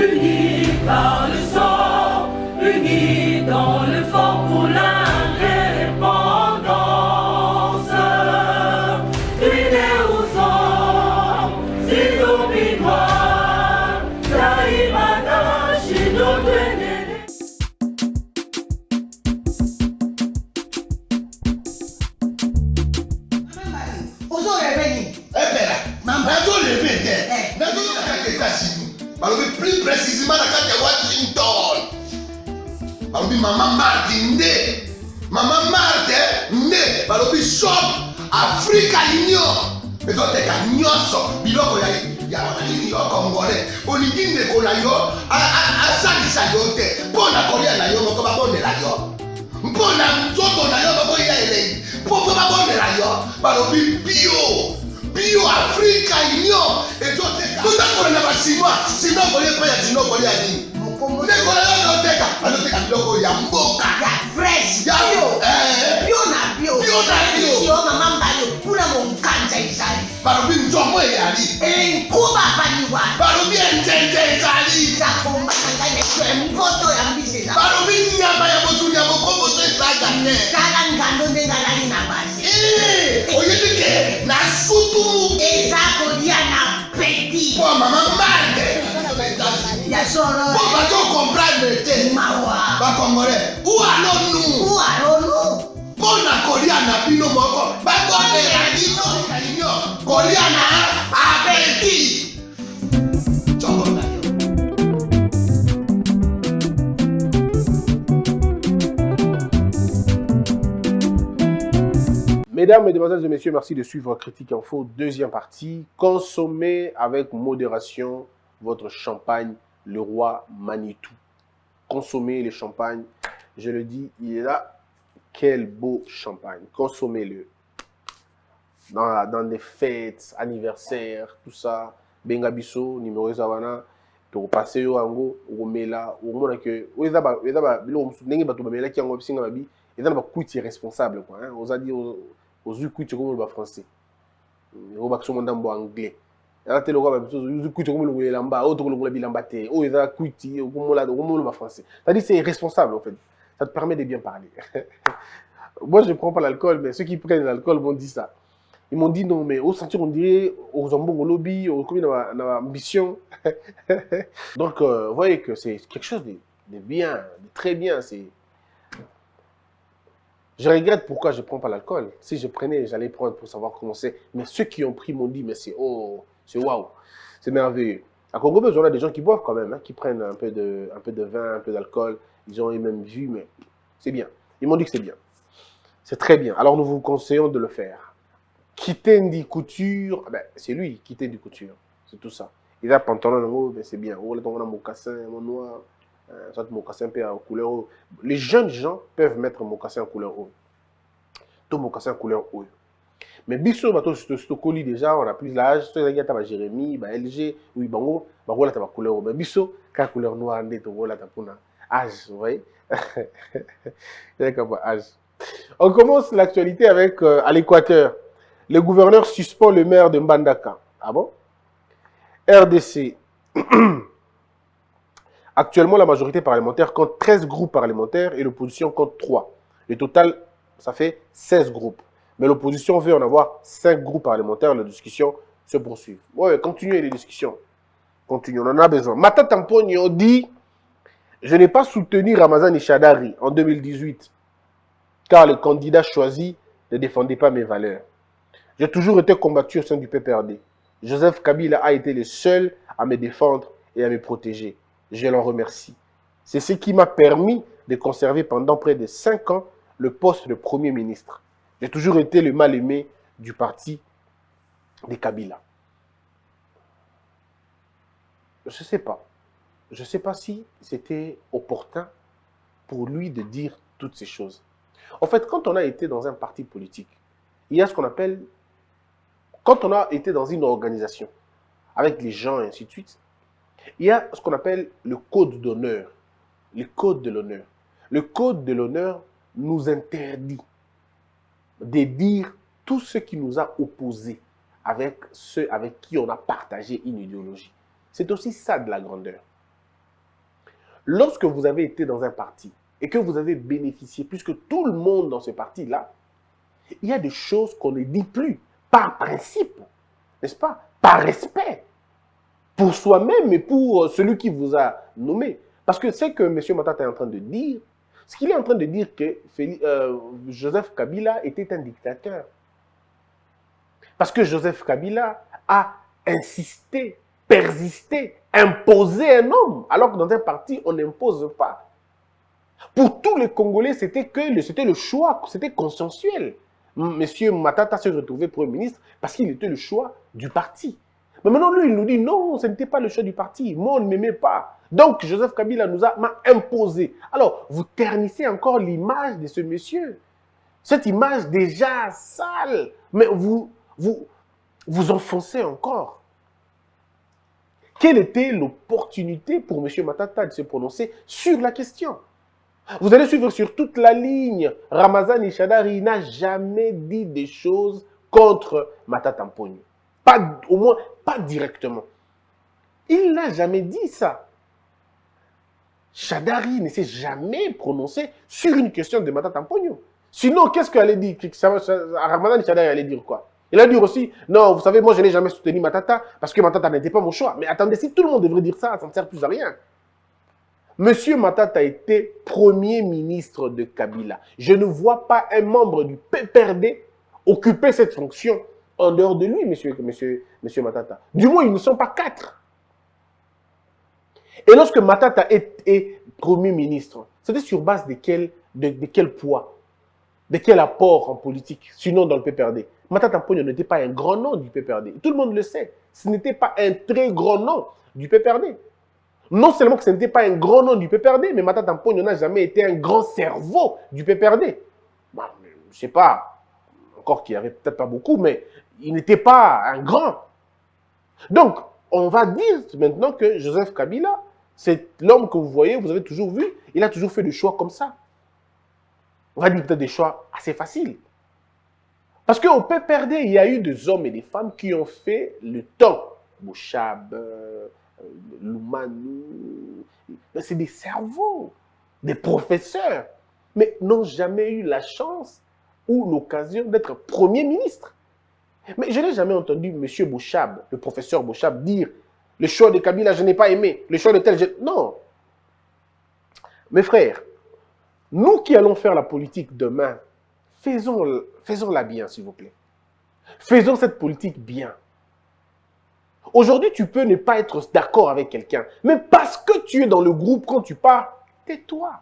unis par le sang, unis dans le fort pour l'indépendance. Unis aux hommes, ces zombies noirs, Taïmada, Chido, plus précisément dans Washington. Maman Martin Maman Martin shop Africa Union. Mais donc t'es qu'à nyonso biloko ya wananini yo congolais. Olingi ndeko na yo asalisa yo te. Mpona kolia na yo moko babondela yo. Mpona nzoto na yo moko ya elengi. Po babondela yo balobi bio Africa Union. Et donc t'es qu'à tout na basinois. Sinon kolia pa ya sinon kolia nini. Ndeko na yo noteka. Anoteka biloko ya mboka. Ya fresh. Ya bio na bio. Yo mama mbalo pula monkanja izali. Balobi nzomo eyali. Nkuba baniwa. Balobi enjenje ezali. Zakomba ngane mpoto ya mbiseza. Balobi nyama ya botu ya bokombo to esaga te. Kala ngando ndengalali na basi. Oyedike na sutu. Ezako dia na petit. Po mama mande. Ya soro. Po bato comprendre te. Mawa. Ba congolais. Où allons-nous? Pona kolia na bino moko. Ba bonne la bino kalinyo. Kolia na abeti. Chobona yo. Mesdames, Mesdemoiselles et Messieurs, merci de suivre Critique Info, deuxième partie. Consommez avec modération votre champagne, le roi Manitou. Consommez le champagne, je le dis, il est là. Quel beau champagne. Consommez-le. Dans des fêtes, anniversaires, tout ça. Bengabiso, numéro Zawana, to passer au ango, au mela, au monde que, ou ils ont n'est pas tout mela qui en option à bi, ils ont pas coûté responsable quoi. On a dit aux yeux coûté comme le français. Au bac sur mon dambo anglais. Là t'es le roi aux yeux coûté comme le lamba, autre que le bilamba té, ou ils ont coûté comme le français. C'est-à-dire c'est irresponsable en fait. Ça te permet de bien parler. Moi, je ne prends pas l'alcool, mais ceux qui prennent l'alcool m'ont dit ça. Ils m'ont dit non, mais au sentir, on dirait, aux zambons, au lobby, au commis dans ambition. Donc, vous voyez que c'est quelque chose de bien, de très bien. Je regrette pourquoi je ne prends pas l'alcool. Si je prenais, j'allais prendre pour savoir comment c'est. Mais ceux qui ont pris m'ont dit, mais c'est waouh, c'est merveilleux. À Congo, on a des gens qui boivent quand même, hein, qui prennent un peu de vin, un peu d'alcool. Ils ont même vu, mais c'est bien. Ils m'ont dit que c'est bien. C'est très bien. Alors, nous vous conseillons de le faire. Kitendi Couture, ben, c'est lui, Kitendi Couture. C'est tout ça. Il a un pantalon, ben, c'est bien. On a un mocassin, mon noir, soit mocassin en couleur. Les jeunes gens peuvent mettre un mocassin en couleur haut. Tout mocassin en couleur haut. Mais biso bato ce colis déjà on a plus l'âge so ezaki ata Jérémy ba LG oui bango bakola ta ba couleur mais biso ka couleur noire ndé to vola ta pona âge vous voyez âge. On commence l'actualité avec à l'Équateur le gouverneur suspend le maire de Mbandaka. Ah bon? RDC actuellement la majorité parlementaire compte 13 groupes parlementaires et l'opposition compte 3. Le total ça fait 16 groupes. Mais l'opposition veut en avoir 5 groupes parlementaires. Les discussions se poursuivent. Oui, continuez les discussions. Continuez, on en a besoin. Mata Tamponio dit « Je n'ai pas soutenu Ramazani Chadari en 2018 car le candidat choisi ne défendait pas mes valeurs. J'ai toujours été combattu au sein du PPRD. Joseph Kabila a été le seul à me défendre et à me protéger. Je l'en remercie. C'est ce qui m'a permis de conserver pendant près de 5 ans le poste de Premier ministre. J'ai toujours été le mal-aimé du parti de Kabila. » Je ne sais pas. Je ne sais pas si c'était opportun pour lui de dire toutes ces choses. En fait, quand on a été dans un parti politique, il y a ce qu'on appelle... Quand on a été dans une organisation, avec les gens et ainsi de suite, il y a ce qu'on appelle le code d'honneur. Le code de l'honneur. Le code de l'honneur nous interdit de dire tout ce qui nous a opposés avec ceux avec qui on a partagé une idéologie. C'est aussi ça de la grandeur. lorsque vous avez été dans un parti et que vous avez bénéficié plus que tout le monde dans ce parti-là, il y a des choses qu'on ne dit plus par principe, n'est-ce pas? Par respect pour soi-même et pour celui qui vous a nommé. Parce que c'est que M. Matata est en train de dire, ce qu'il est en train de dire que Joseph Kabila était un dictateur. Parce que Joseph Kabila a insisté, persisté, imposé un homme, alors que dans un parti, on n'impose pas. Pour tous les Congolais, c'était le choix, c'était consensuel. Monsieur Matata s'est retrouvé Premier ministre parce qu'il était le choix du parti. Mais maintenant, lui, il nous dit, non, ce n'était pas le choix du parti. Moi, on ne m'aimait pas. Donc, Joseph Kabila m'a imposé. Alors, vous ternissez encore l'image de ce monsieur. Cette image déjà sale. Mais vous enfoncez encore. Quelle était l'opportunité pour M. Matata de se prononcer sur la question? Vous allez suivre sur toute la ligne. Ramazani Shadari n'a jamais dit des choses contre Matata Mponyo. Pas, au moins, pas directement. Il n'a jamais dit ça. Shadari ne s'est jamais prononcé sur une question de Matata Mponyo. Sinon, qu'est-ce qu'elle allait dire? Ramazani Shadari allait dire quoi? Il a dit aussi, non, vous savez, moi, je n'ai jamais soutenu Matata parce que Matata n'était pas mon choix. Mais attendez, si tout le monde devrait dire ça, ça ne sert plus à rien. Monsieur Matata était Premier ministre de Kabila. Je ne vois pas un membre du PPRD occuper cette fonction en dehors de lui, monsieur Matata. Du moins, ils ne sont pas 4. Et lorsque Matata est Premier ministre, c'était sur base de quel poids, de quel apport en politique, sinon dans le PPRD. Matata Mponyo n'était pas un grand nom du PPRD. Tout le monde le sait. Ce n'était pas un très grand nom du PPRD. Non seulement que ce n'était pas un grand nom du PPRD, mais Matata Mponyo n'a jamais été un grand cerveau du PPRD. Bon, je ne sais pas, encore qu'il n'y avait peut-être pas beaucoup, mais il n'était pas un grand. Donc, on va dire maintenant que Joseph Kabila, c'est l'homme que vous voyez, vous avez toujours vu, il a toujours fait des choix comme ça. On va dire peut-être des choix assez faciles. Parce qu'au PPRD, il y a eu des hommes et des femmes qui ont fait le temps. Bouchab, Loumanou, c'est des cerveaux, des professeurs, mais n'ont jamais eu la chance ou l'occasion d'être Premier ministre. Mais je n'ai jamais entendu M. Bouchab, le professeur Bouchab, dire « Le choix de Kabila, je n'ai pas aimé. Le choix de tel, Non. Mes frères, nous qui allons faire la politique demain, faisons-la bien, s'il vous plaît. Faisons cette politique bien. Aujourd'hui, tu peux ne pas être d'accord avec quelqu'un, mais parce que tu es dans le groupe quand tu pars, tais-toi.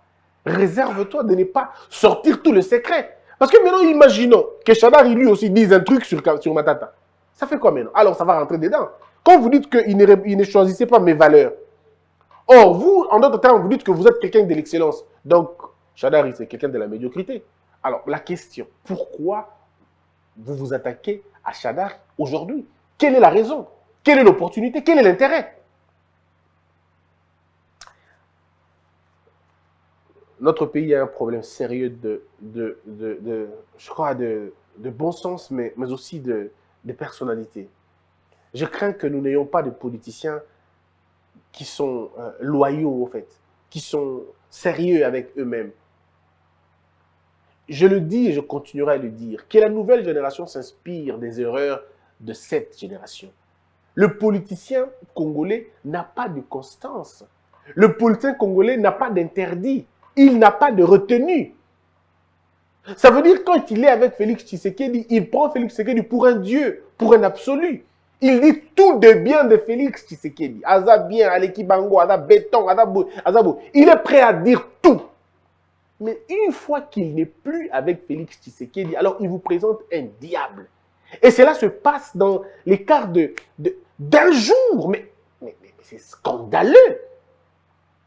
Réserve-toi de ne pas sortir tout le secret. Parce que maintenant, imaginons que Shadari lui aussi dise un truc sur Matata. Ça fait quoi maintenant? Alors, ça va rentrer dedans. Quand vous dites qu'il ne choisissait pas mes valeurs, or, vous, en d'autres termes, vous dites que vous êtes quelqu'un de l'excellence. Donc, Shadari, c'est quelqu'un de la médiocrité. Alors, la question, pourquoi vous vous attaquez à Shadari aujourd'hui? Quelle est la raison? Quelle est l'opportunité? Quel est l'intérêt? Notre pays a un problème sérieux je crois, de bon sens, mais aussi de personnalité. Je crains que nous n'ayons pas de politiciens qui sont loyaux, en fait, qui sont sérieux avec eux-mêmes. Je le dis et je continuerai à le dire, que la nouvelle génération s'inspire des erreurs de cette génération. Le politicien congolais n'a pas de constance. Le politicien congolais n'a pas d'interdit. Il n'a pas de retenue. Ça veut dire quand il est avec Félix Tshisekedi, il prend Félix Tshisekedi pour un dieu, pour un absolu. Il dit tout de bien de Félix Tshisekedi. Aza bien, Aleki Bango, Aza béton, Aza beau. Il est prêt à dire tout. Mais une fois qu'il n'est plus avec Félix Tshisekedi, alors il vous présente un diable. Et cela se passe dans l'écart d'un jour. Mais c'est scandaleux.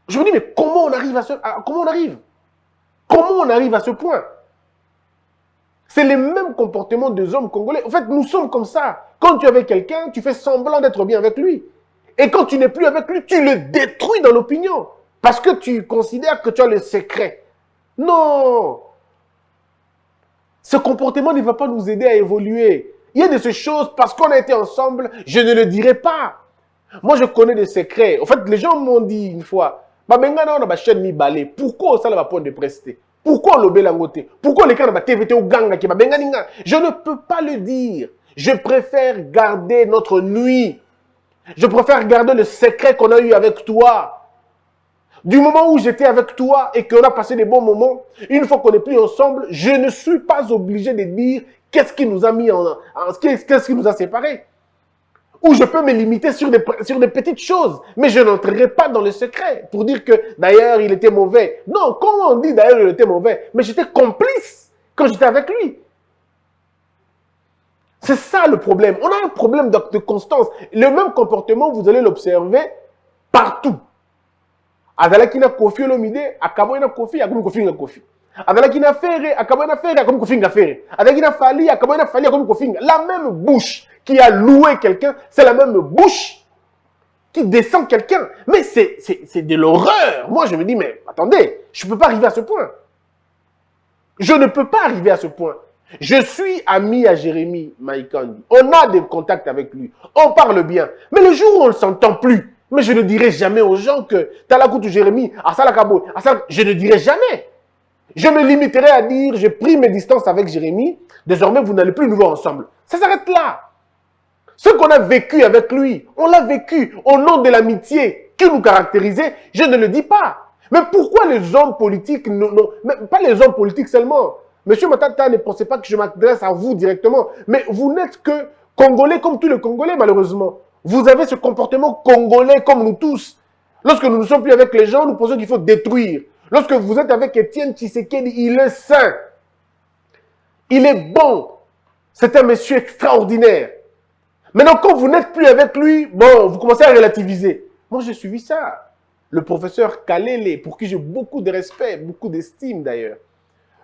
Je me dis, mais comment on arrive à ce point? C'est le même comportement des hommes congolais. En fait, nous sommes comme ça. Quand tu es avec quelqu'un, tu fais semblant d'être bien avec lui. Et quand tu n'es plus avec lui, tu le détruis dans l'opinion. Parce que tu considères que tu as le secret. Non! Ce comportement ne va pas nous aider à évoluer. Il y a de ces choses, parce qu'on a été ensemble, je ne le dirai pas. Moi, je connais des secrets. En fait, les gens m'ont dit une fois, Babengana on a ba chaîne mi balé. Pourquoi ça va point de prester? Pourquoi le belangote? Pourquoi les cas de TVT au ganga qui babengana? Je ne peux pas le dire. Je préfère garder notre nuit. Je préfère garder le secret qu'on a eu avec toi. Du moment où j'étais avec toi et qu'on a passé des bons moments, une fois qu'on n'est plus ensemble, je ne suis pas obligé de dire qu'est-ce qui nous a mis qu'est-ce qui nous a séparés. Ou je peux me limiter sur des petites choses, mais je n'entrerai pas dans le secret pour dire que d'ailleurs il était mauvais. Non, comment on dit d'ailleurs il était mauvais? Mais j'étais complice quand j'étais avec lui. C'est ça le problème. On a un problème de constance. Le même comportement, vous allez l'observer partout. Adalaki na kofi olomide, akabo na kofi, akomi kofi na kofi. Adalaki na fere, akabo na fere, akomi kofi na fere. Adalaki na fali, akabo na fali, akomi kofi. La même bouche qui a loué quelqu'un, c'est la même bouche qui descend quelqu'un. Mais c'est de l'horreur. Moi, je me dis, mais attendez, je ne peux pas arriver à ce point. Je ne peux pas arriver à ce point. Je suis ami à Jérémy Maïkandi. On a des contacts avec lui. On parle bien. Mais le jour où on ne s'entend plus, mais je ne dirai jamais aux gens que Talakutu Jérémy, Asalakabo, je ne dirai jamais. Je me limiterai à dire, j'ai pris mes distances avec Jérémy, désormais vous n'allez plus nous voir ensemble. Ça s'arrête là. Ce qu'on a vécu avec lui, on l'a vécu au nom de l'amitié qui nous caractérisait, je ne le dis pas. Mais pourquoi les hommes politiques, pas les hommes politiques seulement. Monsieur Matata, ne pensez pas que je m'adresse à vous directement, mais vous n'êtes que Congolais comme tous les Congolais malheureusement. Vous avez ce comportement congolais comme nous tous. Lorsque nous ne sommes plus avec les gens, nous pensons qu'il faut détruire. Lorsque vous êtes avec Étienne Tshisekedi, il est saint. Il est bon. C'est un monsieur extraordinaire. Maintenant, quand vous n'êtes plus avec lui, bon, vous commencez à relativiser. Moi, j'ai suivi ça. Le professeur Kalele, pour qui j'ai beaucoup de respect, beaucoup d'estime d'ailleurs.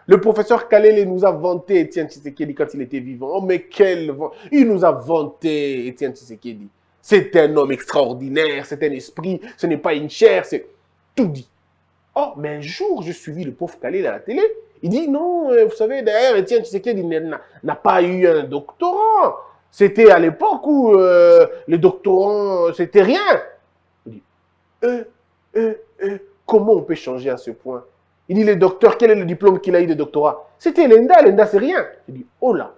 Le professeur Kalele nous a vanté Étienne Tshisekedi quand il était vivant. Oh, mais quel vent! Il nous a vanté Étienne Tshisekedi. C'est un homme extraordinaire, c'est un esprit, ce n'est pas une chair, c'est tout dit. Oh, mais un jour, j'ai suivi le pauvre Kalele à la télé. Il dit, non, vous savez, d'ailleurs, Étienne Tshisekedi n'a pas eu un doctorat. C'était à l'époque où les doctorants, c'était rien. Il dit, comment on peut changer à ce point? Il dit, le docteur, quel est le diplôme qu'il a eu de doctorat? C'était l'ENDA, l'ENDA c'est rien. Il dit, oh là.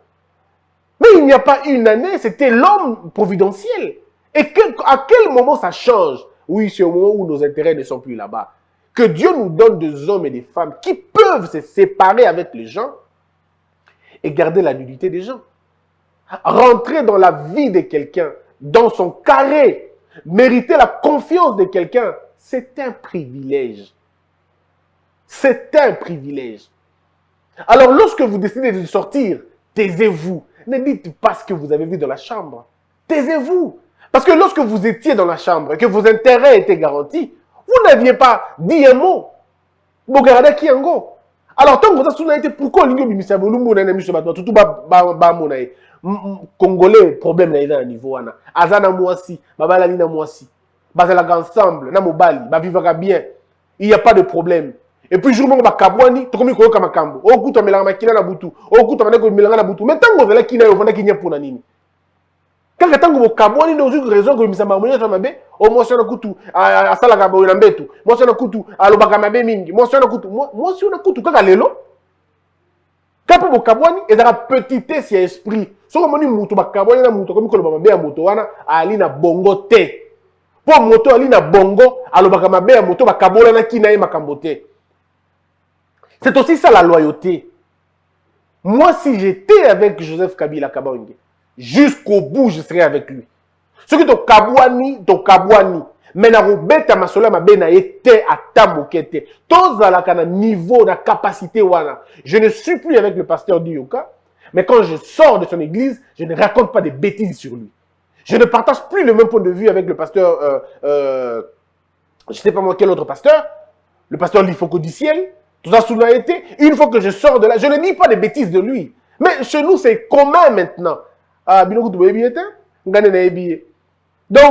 Mais il n'y a pas une année, c'était l'homme providentiel. Et à quel moment ça change? Oui, c'est au moment où nos intérêts ne sont plus là-bas. Que Dieu nous donne des hommes et des femmes qui peuvent se séparer avec les gens et garder la nudité des gens. Rentrer dans la vie de quelqu'un, dans son carré, mériter la confiance de quelqu'un, c'est un privilège. C'est un privilège. Alors, lorsque vous décidez de sortir, taisez-vous. Ne dites pas ce que vous avez vu dans la chambre. Taisez-vous. Parce que lorsque vous étiez dans la chambre et que vos intérêts étaient garantis, vous n'aviez pas dit un mot. Vous regardez qui en go. Alors, tant que vous avez été, pourquoi l'Ingo Bimisa Bolumbo n'a mis sur bateau, tout bas monaï. Congolais, problème là, il a un niveau. Azana Mouassi, Babala Lina Mouassi. Bazalaga ensemble, na mobali, ba vivra bien. Il n'y a pas de problème. Et puis, jour où on va kabwani, tu comme il makambo. Au coup, tu as mélangé makina na butu. Au coup, tu as mélangé na butu. Mais tant que vous avez kina, vous avez kina pour nanini. Quand vous avez kabwani, vous avez raison que vous avez dit, oh, moi, je suis un couteau, à Salagaba, ou Lambetou. Moi, je suis un couteau, à Lobagamabe Mingi. Moi, je suis un couteau. Moi, je suis un couteau, quand vous quand vous kabwani, et dans petitesse, il y a esprit. Si vous avez moutou, kabwani na moutou, comme vous avez dit, moutou, ali na bongo te. Pour moto, ali na bongo, à Lobagamabe, à moto, kabwani na kina makambote. C'est aussi ça la loyauté. Moi, si j'étais avec Joseph Kabila Kabonge, jusqu'au bout, je serais avec lui. Ce que ton kabwani, mais na robeta masola mabe na été à tamokete. Tous à la niveau, na capacité wana. Je ne suis plus avec le pasteur du Yoka, mais quand je sors de son église, je ne raconte pas des bêtises sur lui. Je ne partage plus le même point de vue avec le pasteur, je ne sais pas moi quel autre pasteur, le pasteur Lifoko du ciel. Tout ça, sous été. Une fois que je sors de là, je ne dis pas des bêtises de lui. Mais chez nous, c'est commun maintenant. Donc,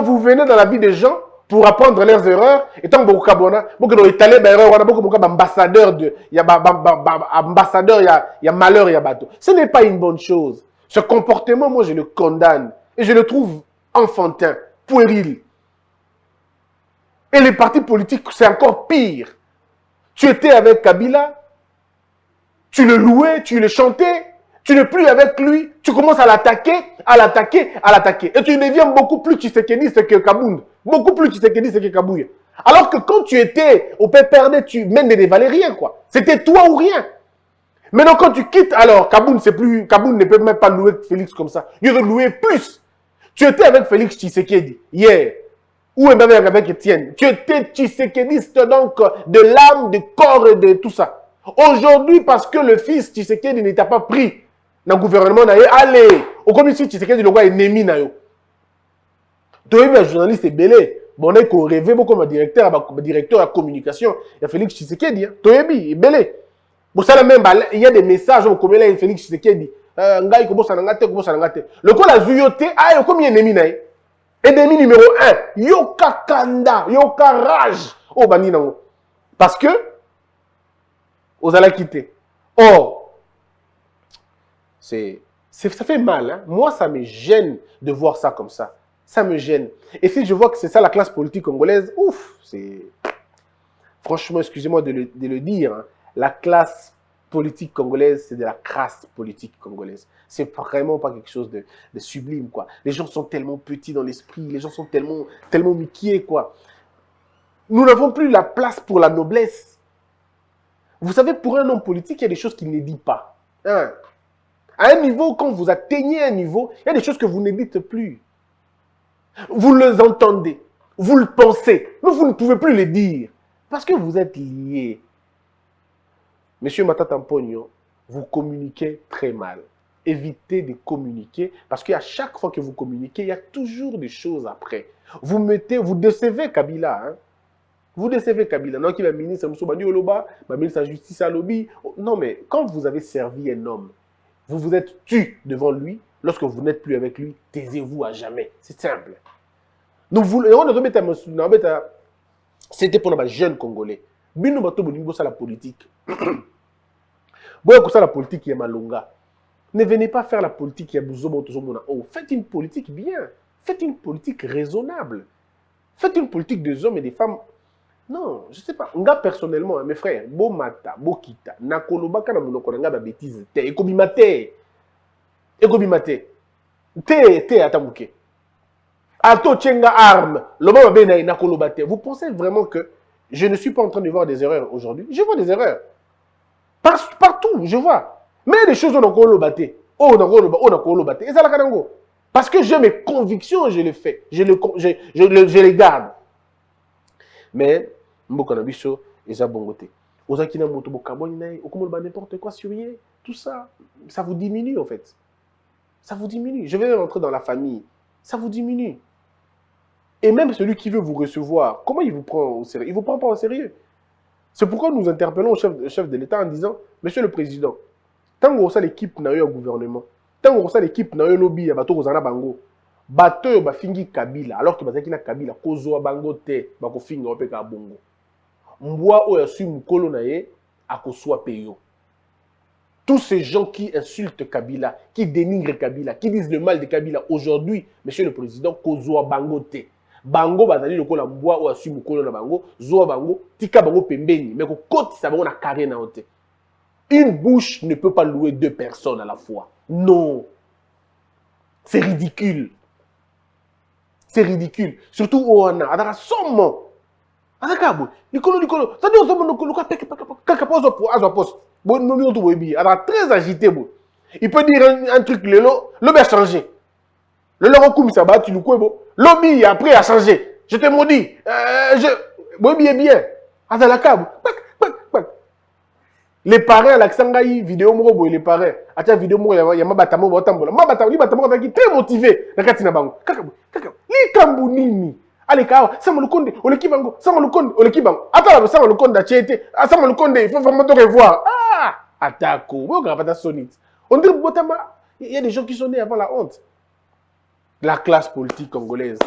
vous venez dans la vie des gens pour apprendre leurs erreurs. Et tant que vous ambassadeur, il y a malheur, il y a bateau. Ce n'est pas une bonne chose. Ce comportement, moi, je le condamne. Et je le trouve enfantin, puéril. Et les partis politiques, c'est encore pire. Tu étais avec Kabila, tu le louais, tu le chantais, tu n'es plus avec lui, tu commences à l'attaquer, à l'attaquer, à l'attaquer. Et tu deviens beaucoup plus tshisekéliste que Kabound. Beaucoup plus tshisekéliste que Kabouya. Alors que quand tu étais au PPRD, tu mènes des valériens, quoi. C'était toi ou rien. Maintenant, quand tu quittes, alors, Kabound ne peut même pas louer Félix comme ça. Il veut louer plus. Tu étais avec Félix Tshisekedi, hier. Ou même avec Étienne. Tu étais tshisekéliste, donc, de l'âme, du corps et de tout ça. Aujourd'hui, parce que le fils Tshisekedi ne t'a pas pris dans le gouvernement, allez, au comité Tshisekedi, le roi est ennemi. Tu es un journaliste belé. Bon, on est qu'on rêvait beaucoup comme directeur de la communication. Il y a Félix Tshisekedi. Tu es belé. Bon, ça, même, il y a des messages au comité Félix Tshisekedi. Le coup, la Zuyote, il y a combien d'ennemis? Ennemi numéro 1, Yoka Kanda, Yoka Rage. Oh, bani nango. Parce que, vous allez quitter. Oh, ça fait mal. Hein? Moi, ça me gêne de voir ça comme ça. Ça me gêne. Et si je vois que c'est ça la classe politique congolaise, ouf, c'est... Franchement, excusez-moi de le dire, hein, la classe politique congolaise, c'est de la crasse politique congolaise. C'est vraiment pas quelque chose de sublime, quoi. Les gens sont tellement petits dans l'esprit, les gens sont tellement miquiers, quoi. Nous n'avons plus la place pour la noblesse. Vous savez, pour un homme politique, il y a des choses qu'il ne dit pas. Hein? À un niveau, quand vous atteignez un niveau, il y a des choses que vous ne dites plus. Vous les entendez, vous le pensez, mais vous ne pouvez plus les dire. Parce que vous êtes liés. Monsieur Matata Mpogno, vous communiquez très mal. Évitez de communiquer parce qu'à chaque fois que vous communiquez, il y a toujours des choses après. Vous décevez Kabila. Hein? Vous décevez Kabila. Non, qui va ministre Oloba, ministre de la Justice à Lobby. Non, mais quand vous avez servi un homme, vous vous êtes tu devant lui. Lorsque vous n'êtes plus avec lui, taisez-vous à jamais. C'est simple. Nous voulons remettre c'était pour les jeunes Congolais. Bino bato bolingo ça la politique. Boya ko ça la politique ya malonga. Ne venez pas faire la politique ya buzobo tozomona. Oh, faites une politique bien. Faites une politique raisonnable. Faites une politique des hommes et des femmes. Non, je sais pas. Nga personnellement, mes frères, bo mata, bo kita, nakoloba kana monoko nga ba bêtise te, ekobimate. Ekobimate. Te atamuke. Ato tchenga arme. Loba ba bena nakoloba te. Vous pensez vraiment que je ne suis pas en train de voir des erreurs aujourd'hui? Je vois des erreurs. Partout, je vois. Mais les choses on a kolobate. Oh, on a kolobate. Et ça la kanango. Parce que j'ai mes convictions, je les fais. Je les garde. Mais, Mboka Nabiso, Eza Bongote. Ozakina Motobo Kaboninae, Okomolba n'importe quoi sur yé, tout ça, ça vous diminue en fait. Ça vous diminue. Je vais rentrer dans la famille. Ça vous diminue. Et même celui qui veut vous recevoir, comment il vous prend au sérieux? Il ne vous prend pas au sérieux. C'est pourquoi nous interpellons le chef de l'État en disant, Monsieur le Président, tant que vous avez l'équipe n'a eu un gouvernement, tant que vous avez l'équipe n'a eu un lobby, il y a bateau bango. Bateau ba fingi Kabila alors que bazaki na Kabila kozwa bango te bako finga opeka bongo mbwa oya su mukolo na ye akoswa peyo. Tous ces gens qui insultent Kabila, qui dénigrent Kabila, qui disent le mal de Kabila aujourd'hui, Monsieur le Président, kozwa bango te bango bazali lokola mbwa oya su mukolo na bango zwa bango tika bango pembeni mais ko kotisa bango na carré na ote. Une bouche ne peut pas louer deux personnes à la fois. Non. C'est ridicule. C'est ridicule. Surtout au Wana. Adara somme. Adakabo. Nicolo. Ça dit aux hommes, Adara très agité. Il peut dire un truc, le lobby a changé. Le lobby a battu le coup. Lobby après a changé. Je te maudis. Lobby est bien. Adakabo. Les parents, l'Axangaï, vidéo moro, les parents. Atia vidéo moro, il y a Mabatamo, Batambola. Mabatamo, qui est très motivé. La Katina Bango. Kakabo. Li kambu nini? Allez, kawa, sama lukonde, olekibango, sama lukonde, olekibango. Attends, sama lukonde a tchété. Sama lukonde, il faut vraiment te revoir. Ah! Atako. Vous avez pas sonite. On dit, Botama, il y a des gens qui sont nés avant la honte. La classe politique congolaise.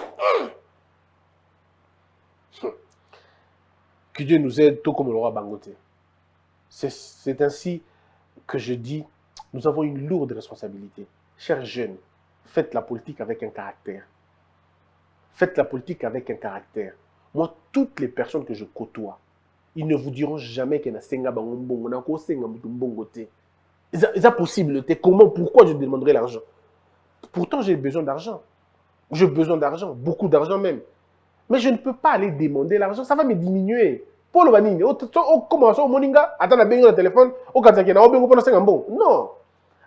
Que Dieu nous aide, tout comme le roi Bangote. C'est ainsi que je dis, nous avons une lourde responsabilité. Chers jeunes, faites la politique avec un caractère. Faites la politique avec un caractère. Moi, toutes les personnes que je côtoie, ils ne vous diront jamais qu'il y a un bongo, on a un bongo. C'est possible. Comment, pourquoi je demanderai l'argent? Pourtant, j'ai besoin d'argent. J'ai besoin d'argent, beaucoup d'argent même. Mais je ne peux pas aller demander l'argent, ça va me diminuer. Pour le vanille, comment ça, moninga, attends, on a bien le téléphone, on a bien le bon. Non.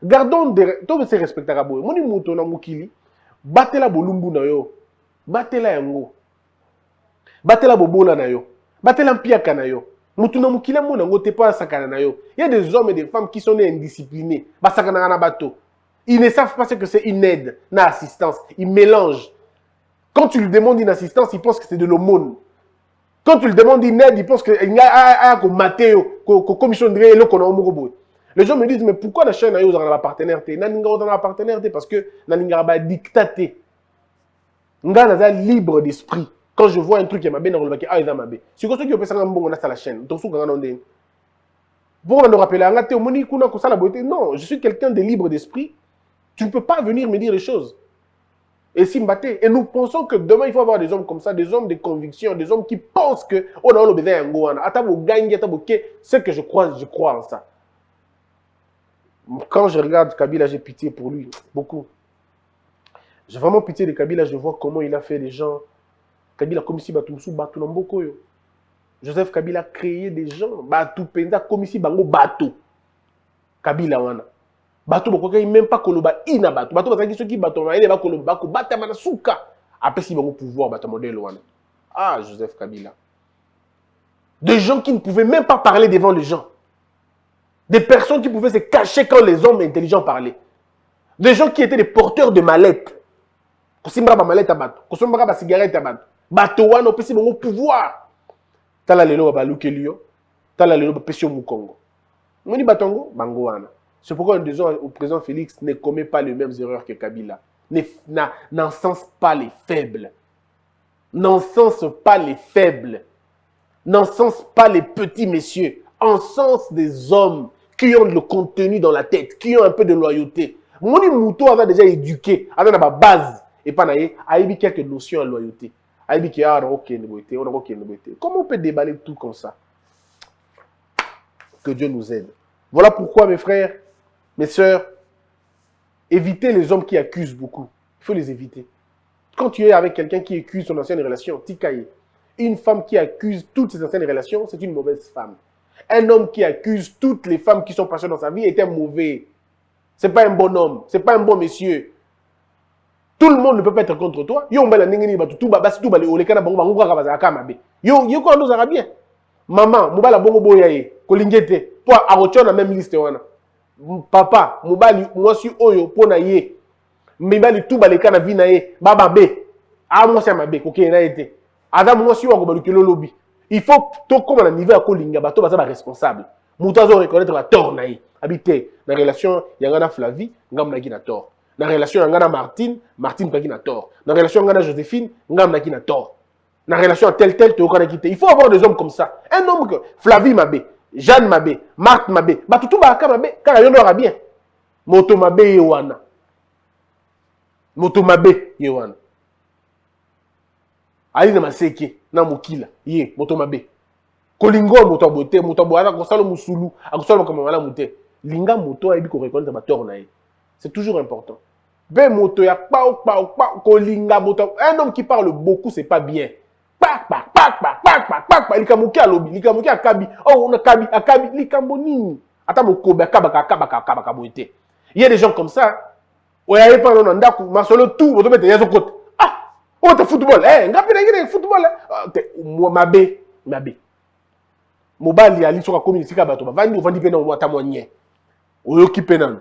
Gardons tous ces respectables. Moni muto na mukili, batela bolumbu na yo, batela yango, batela bobola na yo, batela mpiaka na yo. Mutu na mukili mo na ngote pas sakana na yo. Il y a des hommes et des femmes qui sont indisciplinés, ba sakana na bateau. Ils ne savent pas ce que c'est une aide, une assistance. Ils mélangent. Quand tu lui demandes une assistance, ils pensent que c'est de l'aumône. Quand tu lui demandes une aide, ils pensent qu'il y a un Mathéo, commission de le qu'on a au. Les gens me disent, mais pourquoi la chaîne a eu un partenaire? Parce que Naninga a dictaté. Nga naza libre d'esprit. Quand je vois un truc qui m'a bien dans le bac, ah, il m'a bien. C'est comme ça que ça bon, on a la chaîne. Donc, pourquoi on nous rappelle, non, je suis quelqu'un de libre d'esprit. Tu ne peux pas venir me dire les choses. Et Simbaté. Et nous pensons que demain, il faut avoir des hommes comme ça, des hommes de conviction, des hommes qui pensent que oh non, le bébé en Goana. Ce que je crois en ça. Quand je regarde Kabila, j'ai pitié pour lui. Beaucoup. J'ai vraiment pitié de Kabila. Je vois comment il a fait des gens. Kabila, comme ici, Batumsu, Batunamboko. Joseph Kabila a créé des gens. Batu Penda, comme ici, Bango, Batu. Kabila, wana. Bato bokoka même pas koloba ina bato bato bazaki soki bato maele ba koloba ko bata mana suka après si bango pouvoir bato modèle wana. Ah, Joseph Kabila. Des gens qui ne pouvaient même pas parler devant les gens. Des personnes qui pouvaient se cacher quand les hommes intelligents parlaient. Des gens qui étaient des porteurs de mallettes. Kosimbra ba mallette à bato, kosimbra ba cigarette à bato. Bato wana opesi bango pouvoir. Tala lelo ba lukelio, tala lelo ba pesio mukongo. Moni batongo bango wana. C'est pourquoi nous disons au président Félix, ne commet pas les mêmes erreurs que Kabila. N'encense pas les faibles. N'encense pas les faibles. N'encense pas les petits messieurs. Encense des hommes qui ont le contenu dans la tête, qui ont un peu de loyauté. Moni Mouto a déjà éduqué, a ma base. Et pas naïe, a eu quelques notions de loyauté. A eu qu'il Comment on peut déballer tout comme ça? Que Dieu nous aide. Voilà pourquoi, mes frères, mes sœurs, évitez les hommes qui accusent beaucoup. Il faut les éviter. Quand tu es avec quelqu'un qui accuse son ancienne relation, tikaye. Une femme qui accuse toutes ses anciennes relations, c'est une mauvaise femme. Un homme qui accuse toutes les femmes qui sont passées dans sa vie est un mauvais. Ce n'est pas un bon homme, ce n'est pas un bon monsieur. Tout le monde ne peut pas être contre toi. Yo mbala ningini batu tout basi tout bale olekana bango bango ka bazaka kamabe. Yo ko ndo zaka bien. Maman, mobala bongo boyaye, kolingete. Toi arocho na même liste wana. Papa, mobali mwasi oyo pona ye. Mbali tout baleka na vie na ye, baba be. Ah mwasi mabe koke na été. Adam mwasi wa ko balukelo lobi. Il faut to comme na niveau ya kolinga bato baza ba responsable. Muto azo reconnaître la tort na ye. Habité na relation yanga na Flavie, ngam na ki na tort. Na relation yanga na Martine, Martine pa ki na tort. Na relation yanga na Joséphine, ngam na ki na tort. Na relation tel to kana kité. Il faut avoir des hommes comme ça. Un homme que Flavie Mabé, Jeanne Mabé, Marthe Mabé, ba tout ba ka Mabé, car yo aura bien. Moto Mabé yewana. Moto Mabé yewana. Ali na maseke na mokila, ye moto Mabé. Kolingo moto boté, moto boana ko salo musulu, akosalo comme mala muté. Linga moto ayebi ko reconnaître ba tort na ye. C'est toujours important. Ben moto ya pa kolinga moto. Un homme qui parle beaucoup, c'est pas bien. Likamuki alobi, likamuki akabi. Oh, on akabi, likambonini. Ata mokobe akaba boité. Il y a des gens comme ça. Oyaye pa non ndaku, masolo tout, oto bete yazo kote. Ah, on te football. Ngapi na ngine football. Mabe. Mobali ali soka community ka bato ba vandi ovandi pe na wata moanye. Oyoki pe nanu.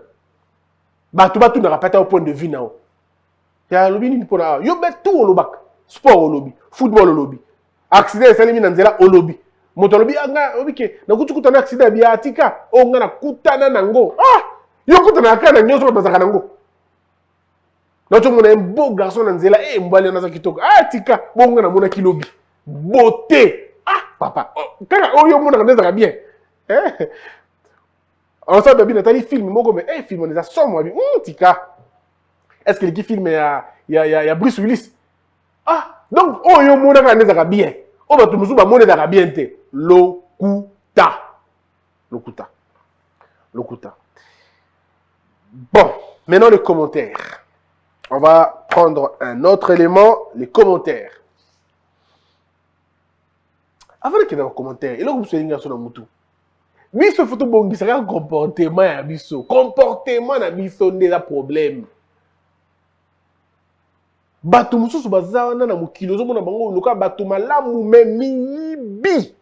Bato na rapata au point de vue nao. Ya lobi ni pona yo bet tout au lobak. Sport au lobby, football au lobby. Accident esalemi na nzela au lobby. Moto lobby anga obike na kutukuta na accident bia atika o nga na kutana nango. Ah! Yo kutana kana nyoso bazaka nango. Na to mona un beau garçon na nzela mbali na za kitoko. Ah tika bonga na mona kilobi. Beauté. Ah papa. Kaka yo mona na bien. Alors ça baby Nathalie film moko mais film on les a somme tika. Est-ce que le film il y a Bruce Willis? Ah, donc, oh, yo mona ka nezaka bien. Oh, bah, tout le monde va monter bien. Lokuta. Lokuta. Lokuta. Bon, maintenant les commentaires. On va prendre un autre élément, les commentaires. Avant de qu'il y ait un commentaire, il y a un commentaire sur le moutou. Biso photo bongi, c'est un comportement à biso. Comportement à biso n'est pas problème. Bato mususu bazawana na mukilo zo mona bango loka bato malamu memibi.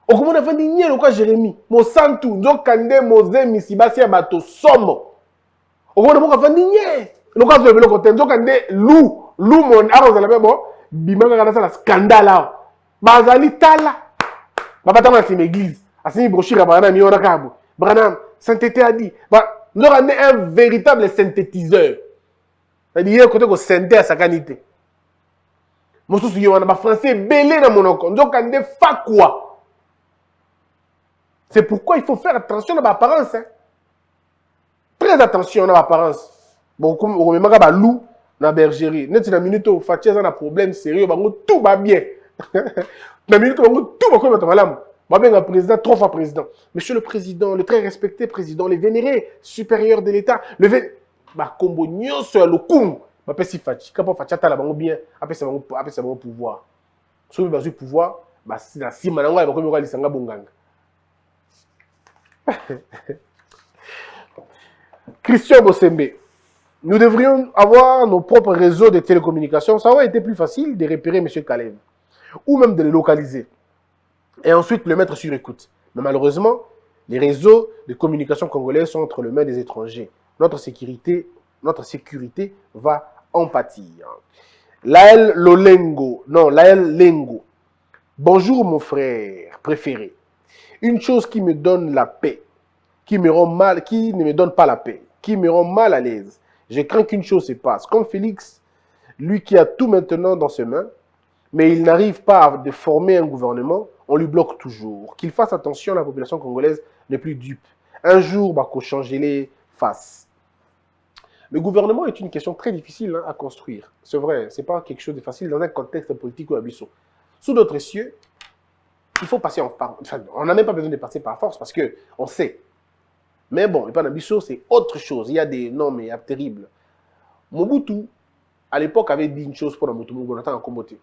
Okomona fandi nye loka Jérémie, mo santu nzokande moze misibasi ya bato somo. Okomona boka fandi nye loka zo belo kote nzokande lu mon aroza la bebo bimanga kana sala scandale. Bazali tala. Babata na sim église. Asini brochure bana mi ona kabo. Branham sainteté a dit, ba nzokande un véritable synthétiseur. C'est-à-dire côté ko synthé à sa qualité. Mosusu yo na français belé na monoko. Nzokande fa quoi. C'est pourquoi il faut faire attention à l'apparence. Hein? Très attention à l'apparence. Bon, comme on me m'a loup na bergerie. Net na minute où Fatia a un problème sérieux, bango tout va bien. Na minute où tout va comme malam. Ba président, 3 fois président. Monsieur le président, le très respecté président, le vénéré supérieur de l'État, ba kombo nyonso ya lokumu ba pesi Fatia, quand Fatia tala bango bien, après ça bango pouvoir. Soki bazui pouvoir, ba na sima na ngwa ba komi ko lisanga bonganga. Christian Bossembe, nous devrions avoir nos propres réseaux de télécommunications. Ça aurait été plus facile de repérer M. Kalev ou même de le localiser et ensuite le mettre sur écoute. Mais malheureusement, les réseaux de communication congolais sont entre les mains des étrangers. Notre sécurité va en pâtir. Laël Lengo. Bonjour mon frère préféré. Une chose qui me donne la paix, qui ne me donne pas la paix, qui me rend mal à l'aise. Je crains qu'une chose se passe. Comme Félix, lui qui a tout maintenant dans ses mains, mais il n'arrive pas à former un gouvernement, on lui bloque toujours. Qu'il fasse attention, la population congolaise n'est plus dupe. Un jour, il faut changer les faces. Le gouvernement est une question très difficile à construire. C'est vrai, ce n'est pas quelque chose de facile dans un contexte politique ou abyssal. Sous d'autres cieux, il faut passer enfin, on n'a même pas besoin de passer par force parce qu'on sait. Mais bon, le Panabiso, c'est autre chose. Il y a des normes terribles. Mobutu, à l'époque, avait dit une chose pour Mobutu, on attend en comboté.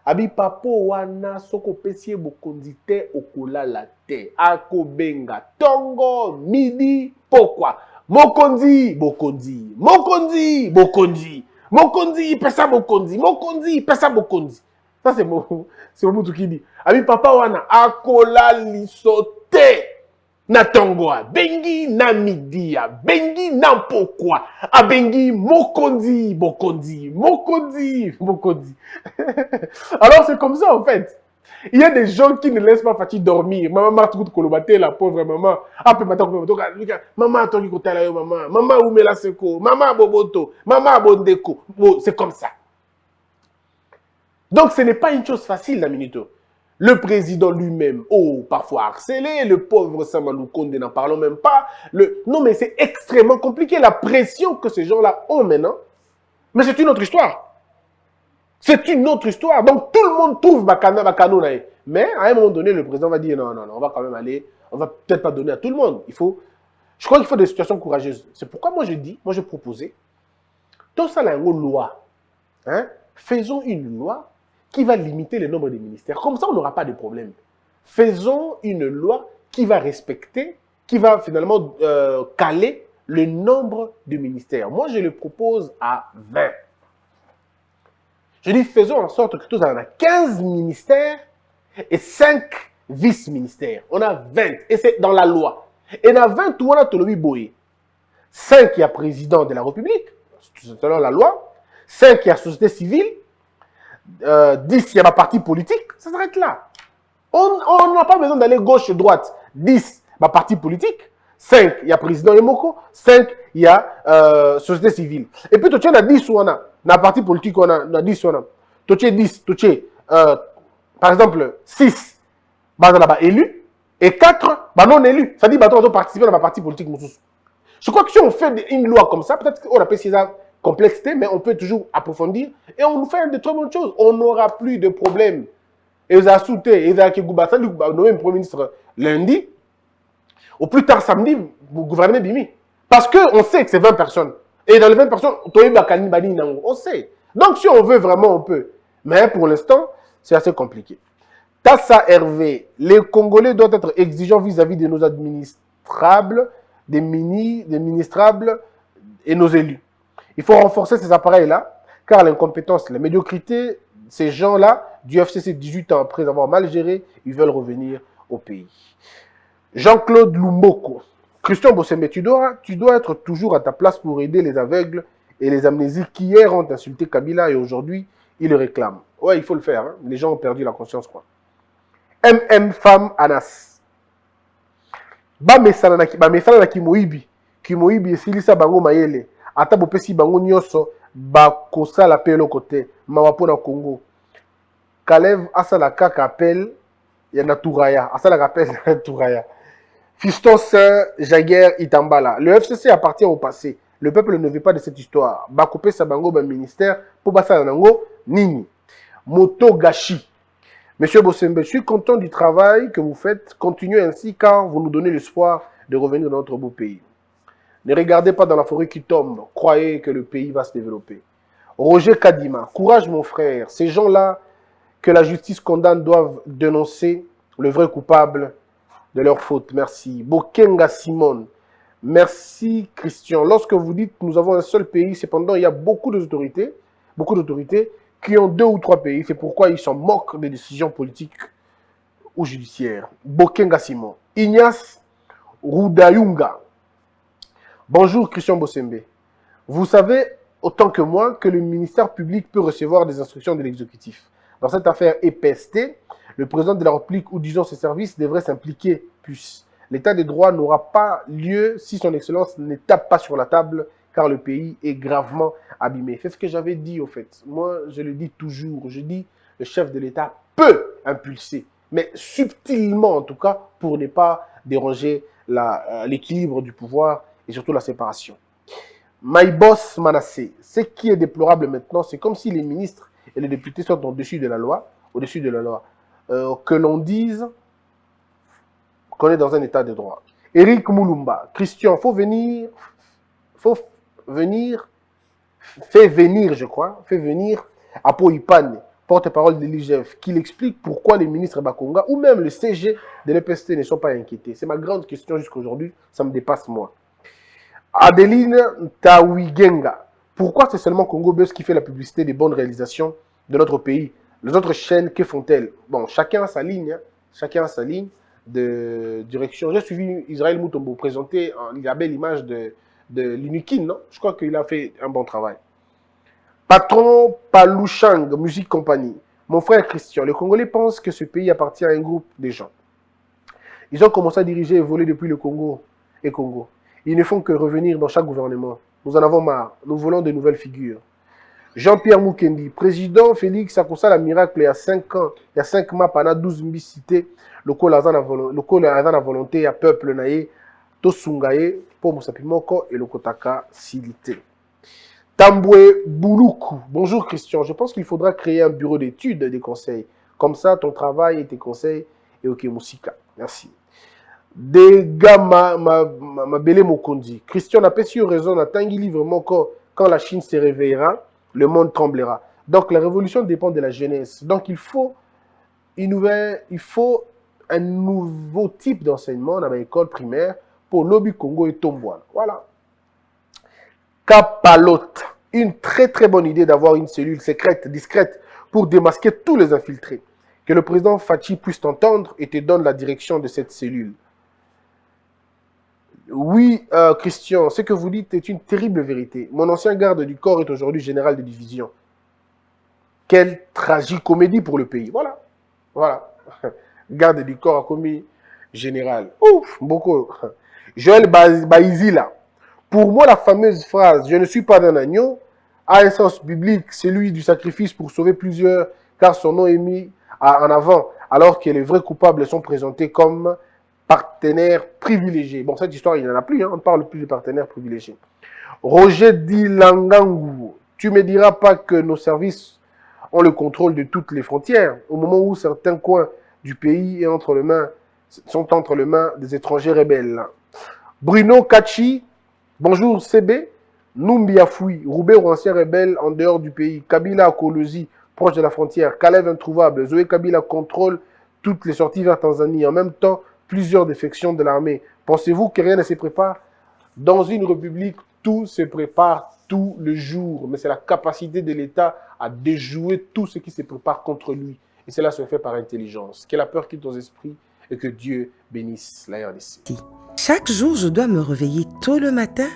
Abi papo wana soko pesie bokondite okola la te. Ako benga tongo midi pourquoi? Mokondi, bokondi. Mokondi, bokondi. Mokondi, pesa bokondi. Mokondi, pesa bokondi. Ça, c'est Mobutu qui dit. Abi papa wana akola lisote. Na tongoa, bengi na midia, bengi na pourquoi, a bengi mokondi, bokondi, mokondi, bokondi. Alors c'est comme ça en fait. Il y a des gens qui ne laissent pas Fati dormir. Maman Martou Kolobate, la pauvre maman. Après maman, maman Tongi Kotala, maman, maman Oumela Seko, maman Boboto, maman Bondeko. Bon, c'est comme ça. Donc ce n'est pas une chose facile, la minute. Le président lui-même, parfois harcelé, le pauvre Samalou Konde, n'en parlons même pas. Non, mais c'est extrêmement compliqué, la pression que ces gens-là ont maintenant. Mais c'est une autre histoire. C'est une autre histoire. Donc tout le monde trouve Bakano. Mais à un moment donné, le président va dire non, on va quand même aller, on va peut-être pas donner à tout le monde. Je crois qu'il faut des situations courageuses. C'est pourquoi moi je proposais, tout ça là, une loi. Hein? Faisons une loi qui va limiter le nombre de ministères. Comme ça, on n'aura pas de problème. Faisons une loi qui va respecter, qui va finalement caler le nombre de ministères. Moi, je le propose à 20. Je dis, faisons en sorte que tous on a 15 ministères et 5 vice-ministères. On a 20, et c'est dans la loi. Et dans 20, tout le monde a Tolobi Boye. 5, il y a président de la République, c'est dans la loi. 5, il y a société civile. 10, il y a ma parti politique, ça s'arrête là. On n'a pas besoin d'aller gauche-droite. 10, ma parti politique. 5, il y a président Yemoko. 5, il y a société civile. Et puis, tu as 10 ou on a. Dans la parti politique, on a 10 ou on a. Tu as 10, par exemple, 6, élu. Et 4, non élu. Ça dit, on doit participer dans ma parti politique. Je crois que si on fait une loi comme ça, peut-être qu'on appelle ça complexité, mais on peut toujours approfondir et on nous fait de très bonnes choses. On n'aura plus de problème et ils ont sauté, ils ont nommé le Premier ministre lundi, au plus tard samedi, vous gouvernez Bimi. Parce qu'on sait que c'est 20 personnes. Et dans les 20 personnes, on sait. Donc si on veut vraiment, on peut. Mais pour l'instant, c'est assez compliqué. Tassa Hervé, les Congolais doivent être exigeants vis-à-vis de nos administrables, des ministrables et nos élus. Il faut renforcer ces appareils-là, car l'incompétence, la médiocrité, ces gens-là, du FCC 18 ans après avoir mal géré, ils veulent revenir au pays. Jean-Claude Lumboko, Christian Bossembe, tu dois être toujours à ta place pour aider les aveugles et les amnésiques qui hier ont insulté Kabila et aujourd'hui, ils le réclament. Ouais, il faut le faire. Hein. Les gens ont perdu la conscience, quoi. MM Femme Anas. Bamesana na Kimoibi. Kimoibi esilisa bango mayele. Ata bopesi bango nyoso bakosa la pelo côté. Mawapo na Congo. Kalev asala kaka appel ya na Touraya. Asala appel na Touraya. Fiston Saint Jaguer Itambala. Le FCC appartient au passé. Le peuple ne veut pas de cette histoire. Bakopé Sabango ben ministère pour Bassa Nango Nini. Moto Gashi. Monsieur Bossembe, je suis content du travail que vous faites. Continuez ainsi car vous nous donnez l'espoir de revenir dans notre beau pays. Ne regardez pas dans la forêt qui tombe. Croyez que le pays va se développer. Roger Kadima. Courage mon frère. Ces gens-là que la justice condamne doivent dénoncer le vrai coupable de leur faute. Merci. Bokenga Simone. Merci Christian. Lorsque vous dites que nous avons un seul pays, cependant il y a beaucoup d'autorités qui ont 2 ou 3 pays. C'est pourquoi ils s'en moquent des décisions politiques ou judiciaires. Bokenga Simon. Ignace Rudayunga. Bonjour Christian Bossembe. Vous savez autant que moi que le ministère public peut recevoir des instructions de l'exécutif. Dans cette affaire EPST, le président de la République ou disons ses services devrait s'impliquer plus. L'état de droit n'aura pas lieu si son excellence ne tape pas sur la table car le pays est gravement abîmé. C'est ce que j'avais dit au fait. Moi, je le dis toujours. Je dis le chef de l'État peut impulser, mais subtilement en tout cas pour ne pas déranger l'équilibre du pouvoir et surtout la séparation. My boss Manassé, ce qui est déplorable maintenant, c'est comme si les ministres et les députés sont au-dessus de la loi, que l'on dise qu'on est dans un état de droit. Eric Moulumba, Christian, fais venir Apo Ipane, porte-parole de l'IGF, qu'il explique pourquoi les ministres Bakonga ou même le CG de l'EPST ne sont pas inquiétés. C'est ma grande question jusqu'à aujourd'hui, ça me dépasse moi. Adeline Tawigenga, pourquoi c'est seulement Congo Buzz qui fait la publicité des bonnes réalisations de notre pays? Les autres chaînes, que font-elles? Bon, chacun a sa ligne, de direction. J'ai suivi Israël Moutombo présenter la belle image de l'Unikin, non? Je crois qu'il a fait un bon travail. Patron Palouchang, Musique Compagnie. Mon frère Christian, les Congolais pensent que ce pays appartient à un groupe de gens. Ils ont commencé à diriger et voler depuis le Congo et Congo. Ils ne font que revenir dans chaque gouvernement. Nous en avons marre. Nous voulons de nouvelles figures. Jean-Pierre Moukendi, président Félix Akosa la miracle il y a 5 ans, il y a 5 mois, pendant 12 000 cités, le col à volonté à peuple naïe, Tosungaye, pour Moussapimoko et le Kotaka Silité. Tamboué Bouloukou, bonjour Christian, je pense qu'il faudra créer un bureau d'études des conseils. Comme ça, ton travail et tes conseils et ok Moussika. Merci. Degama Mabele Mokondi, Christian n'a pas su raison, n'a tangi librement quand la Chine se réveillera, le monde tremblera. Donc la révolution dépend de la jeunesse. Donc il faut un nouveau type d'enseignement dans l'école primaire pour l'Obi Congo et Tombouane. Voilà. Kapalote. Une très très bonne idée d'avoir une cellule secrète, discrète, pour démasquer tous les infiltrés. Que le président Fachi puisse t'entendre et te donne la direction de cette cellule. Oui, Christian, ce que vous dites est une terrible vérité. Mon ancien garde du corps est aujourd'hui général de division. Quelle tragicomédie pour le pays. Voilà. Voilà. Garde du corps a commis général. Ouf, beaucoup. Joël Baïzila. Pour moi, la fameuse phrase « Je ne suis pas d'un agneau » a un sens biblique, celui du sacrifice pour sauver plusieurs, car son nom est mis en avant, alors que les vrais coupables sont présentés comme partenaires privilégiés. Bon, cette histoire, il n'y en a plus, hein, on ne parle plus de partenaires privilégiés. Roger Dilangangu, tu ne me diras pas que nos services ont le contrôle de toutes les frontières, au moment où certains coins du pays sont entre les mains des étrangers rebelles. Bruno Kachi, bonjour CB, Numbia Fui, Roubaix ancien rebelle en dehors du pays, Kabila à Kolosi, proche de la frontière, Kalev introuvable, Zoé Kabila contrôle toutes les sorties vers Tanzanie, en même temps plusieurs défections de l'armée. Pensez-vous que rien ne se prépare? Dans une république, tout se prépare tout le jour, mais c'est la capacité de l'État à déjouer tout ce qui se prépare contre lui. Et cela se fait par intelligence. Que la peur quitte nos esprits et que Dieu bénisse la RDC. Chaque jour, je dois me réveiller tôt le matin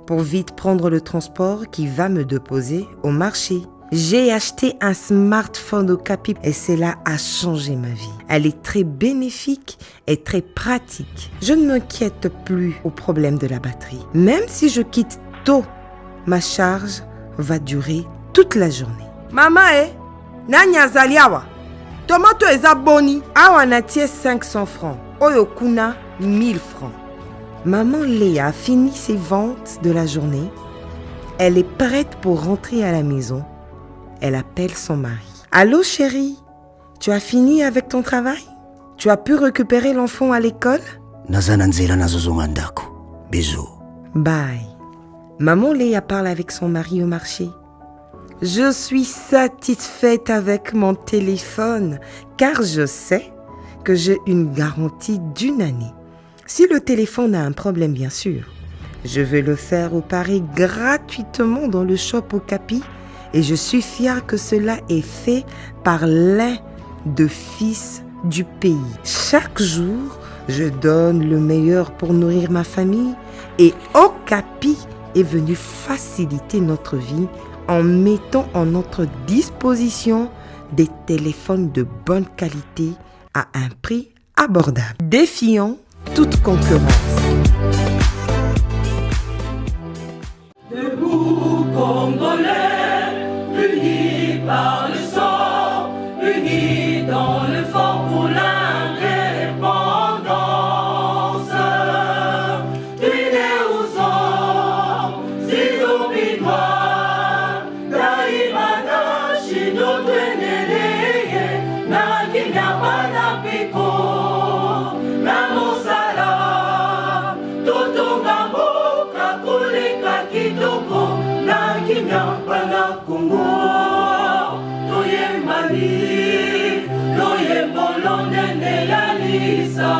pour vite prendre le transport qui va me déposer au marché. J'ai acheté un smartphone au Capi et cela a changé ma vie. Elle est très bénéfique et très pratique. Je ne m'inquiète plus au problème de la batterie. Même si je quitte tôt, ma charge va durer toute la journée. Maman, nanya zaliawa. Tomato eza boni. Awa natie 500 francs. Oyokuna 1000 francs. Maman Léa a fini ses ventes de la journée. Elle est prête pour rentrer à la maison. Elle appelle son mari. Allô chérie, tu as fini avec ton travail? Tu as pu récupérer l'enfant à l'école? Bisous. Bye. Maman Léa parle avec son mari au marché. Je suis satisfaite avec mon téléphone car je sais que j'ai une garantie d'1 année. Si le téléphone a un problème, bien sûr, je vais le faire réparer gratuitement dans le shop au Capi et je suis fière que cela est fait par l'un des fils du pays. Chaque jour, je donne le meilleur pour nourrir ma famille et Okapi est venu faciliter notre vie en mettant en notre disposition des téléphones de bonne qualité à un prix abordable, défiant toute concurrence. Debout Congolais, unis par le sang, unis dans le fort pour l'indépendance. Tués aux hommes, si obinois, daimana shino tweneleye, na kinyabana piko, na mosala, totonga mboka koleka kitoko, na kinyabana Congo, toyembani, loyembo lonene ya lisa.